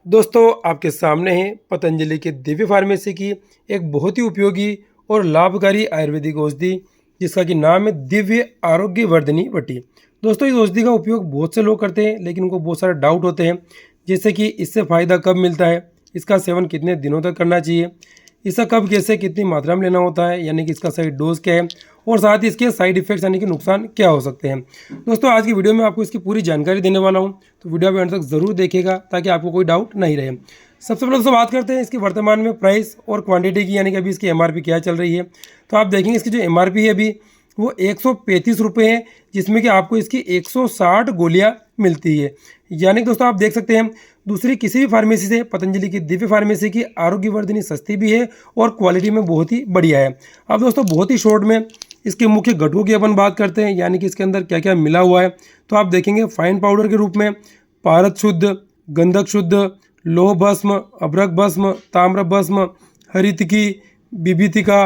दोस्तों आपके सामने है पतंजलि के दिव्य फार्मेसी की एक बहुत ही उपयोगी और लाभकारी आयुर्वेदिक औषधि जिसका कि नाम है दिव्य आरोग्य वर्धिनी वटी। दोस्तों इस औषधि का उपयोग बहुत से लोग करते हैं लेकिन उनको बहुत सारे डाउट होते हैं, जैसे कि इससे फ़ायदा कब मिलता है, इसका सेवन कितने दिनों तक करना चाहिए, इसका कब कैसे कितनी मात्रा में लेना होता है, यानी कि इसका सही डोज क्या है और साथ ही इसके साइड इफेक्ट्स यानी कि नुकसान क्या हो सकते हैं। दोस्तों आज की वीडियो में आपको इसकी पूरी जानकारी देने वाला हूं, तो वीडियो में अंत तक ज़रूर देखिएगा ताकि आपको कोई डाउट नहीं रहे। सबसे पहले दोस्तों बात करते हैं इसकी वर्तमान में प्राइस और क्वांटिटी की, यानी कि अभी इसकी एमआरपी क्या चल रही है। तो आप देखेंगे इसकी जो एमआरपी है अभी वो 135 रुपये है, जिसमें कि आपको इसकी 160 गोलियाँ मिलती है। यानी कि दोस्तों आप देख सकते हैं दूसरी किसी भी फार्मेसी से पतंजलि की दिव्य फार्मेसी की आरोग्य वर्धिनी सस्ती भी है और क्वालिटी में बहुत ही बढ़िया है। अब दोस्तों बहुत ही शॉर्ट में इसके मुख्य घटकों की अपन बात करते हैं, यानी कि इसके अंदर क्या क्या मिला हुआ है। तो आप देखेंगे फाइन पाउडर के रूप में पारद शुद्ध, गंधक शुद्ध, लोह भस्म, अभ्रक भस्म, ताम्र भस्म, हरितकी, बिभीतिका,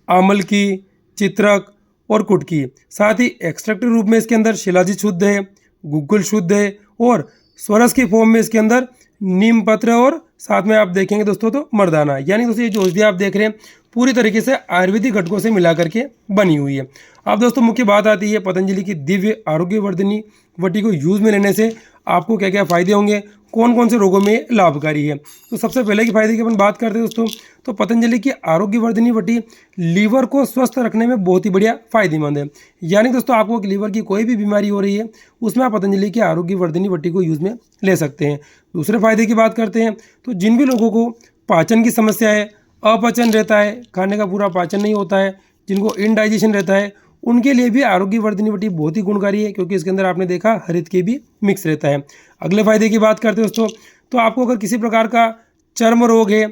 आमल की, चित्रक और कुटकी। साथ ही एक्सट्रैक्ट रूप में इसके अंदर शिलाजित शुद्ध है, गुग्गुल शुद्ध है और स्वरस की फॉर्म में इसके अंदर नीम पत्र और साथ में आप देखेंगे दोस्तों तो मर्दाना। यानी दोस्तों ये जो औषधि आप देख रहे हैं पूरी तरीके से आयुर्वेदिक घटकों से मिला करके बनी हुई है। अब दोस्तों मुख्य बात आती है पतंजलि की दिव्य आरोग्य वर्धिनी वटी को यूज़ में लेने से आपको क्या क्या फ़ायदे होंगे, कौन कौन से रोगों में लाभकारी है। तो सबसे पहले की फायदे की अपन बात करते हैं दोस्तों, तो पतंजलि की आरोग्य वर्धिनी वटी लीवर को स्वस्थ रखने में बहुत ही बढ़िया फायदेमंद है। यानी दोस्तों आपको लीवर की कोई भी बीमारी हो रही है उसमें आप पतंजलि की आरोग्य वर्धिनी वटी को यूज़ में ले सकते हैं। दूसरे फायदे की बात करते हैं तो जिन भी लोगों को पाचन की समस्या है, अपचन रहता है, खाने का पूरा पाचन नहीं होता है, जिनको इनडाइजेशन रहता है, उनके लिए भी आरोग्य वर्धिनी वटी बहुत ही गुणकारी है, क्योंकि इसके अंदर आपने देखा हरित के भी मिक्स रहता है। अगले फायदे की बात करते हैं दोस्तों, तो आपको अगर किसी प्रकार का चर्म रोग है,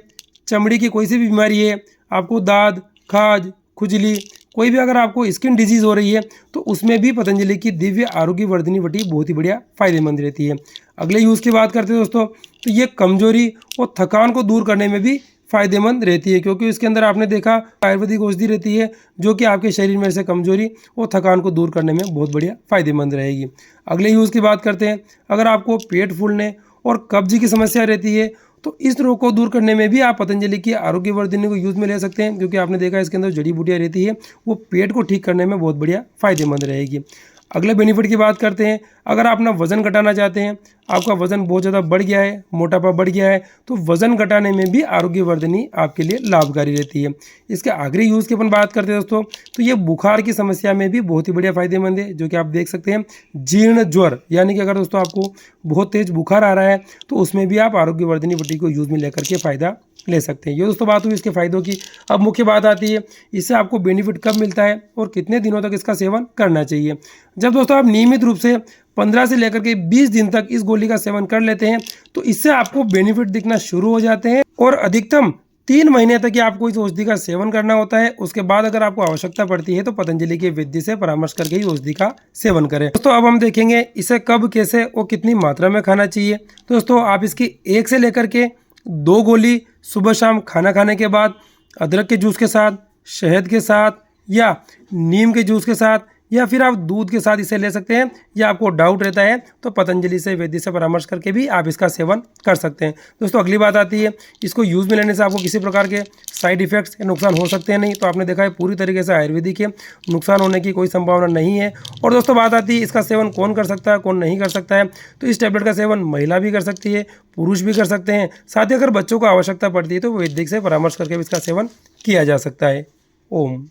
चमड़ी की कोई सी भी बीमारी है, आपको दाद, खाज, खुजली, कोई भी अगर आपको स्किन डिजीज़ हो रही है तो उसमें भी पतंजलि की दिव्य आरोग्य वर्धिनी वटी बहुत ही बढ़िया फायदेमंद रहती है। अगले यूज़ की बात करते हैं दोस्तों, तो ये कमजोरी और थकान को दूर करने में भी फायदेमंद रहती है, क्योंकि इसके अंदर आपने देखा आयुर्वेदिक औषधि रहती है जो कि आपके शरीर में से कमजोरी और थकान को दूर करने में बहुत बढ़िया फायदेमंद रहेगी। अगले यूज़ की बात करते हैं, अगर आपको पेट फूलने और कब्ज की समस्या रहती है तो इस रोग को दूर करने में भी आप पतंजलि की आरोग्य वर्धिनी को यूज़ में ले सकते हैं, क्योंकि आपने देखा इसके अंदर जड़ी बूटियाँ रहती है वो पेट को ठीक करने में बहुत बढ़िया फायदेमंद रहेगी। अगले बेनिफिट की बात करते हैं, अगर आप अपना वजन घटाना चाहते हैं, आपका वजन बहुत ज़्यादा बढ़ गया है, मोटापा बढ़ गया है, तो वजन घटाने में भी आरोग्य वर्धिनी आपके लिए लाभकारी रहती है। इसके आखिरी यूज़ की अपन बात करते हैं दोस्तों, तो ये बुखार की समस्या में भी बहुत ही बढ़िया फायदेमंद है, जो कि आप देख सकते हैं जीर्ण ज्वर, यानी कि अगर दोस्तों आपको बहुत तेज बुखार आ रहा है तो उसमें भी आप आरोग्य वर्धिनी वटी को यूज़ में लेकर के फ़ायदा ले सकते हैं। ये दोस्तों बात हुई इसके फ़ायदों की। अब मुख्य बात आती है इससे आपको बेनिफिट कब मिलता है और कितने दिनों तक इसका सेवन करना चाहिए। जब दोस्तों आप नियमित रूप से 15 से लेकर के 20 दिन तक इस गोली का सेवन कर लेते हैं तो इससे आपको बेनिफिट दिखना शुरू हो जाते हैं और अधिकतम 3 महीने तक ही आपको इस औषधि का सेवन करना होता है। उसके बाद अगर आपको आवश्यकता पड़ती है तो पतंजलि के वैद्य से परामर्श करके ही औषधि का सेवन करें। दोस्तों अब हम देखेंगे इसे कब, कैसे और कितनी मात्रा में खाना चाहिए। दोस्तों आप इसकी 1 से लेकर के 2 गोली सुबह शाम खाना खाने के बाद अदरक के जूस के साथ, शहद के साथ या नीम के जूस के साथ या फिर आप दूध के साथ इसे ले सकते हैं, या आपको डाउट रहता है तो पतंजलि से वैद्य से परामर्श करके भी आप इसका सेवन कर सकते हैं। दोस्तों अगली बात आती है इसको यूज़ में लेने से आपको किसी प्रकार के साइड इफ़ेक्ट्स या नुकसान हो सकते हैं नहीं, तो आपने देखा है पूरी तरीके से आयुर्वेदिक है, नुकसान होने की कोई संभावना नहीं है। और दोस्तों बात आती है इसका सेवन कौन कर सकता है कौन नहीं कर सकता है, तो इस टैबलेट का सेवन महिला भी कर सकती है, पुरुष भी कर सकते हैं, साथ ही अगर बच्चों को आवश्यकता पड़ती है तो वैद्य से परामर्श करके भी इसका सेवन किया जा सकता है। ओम।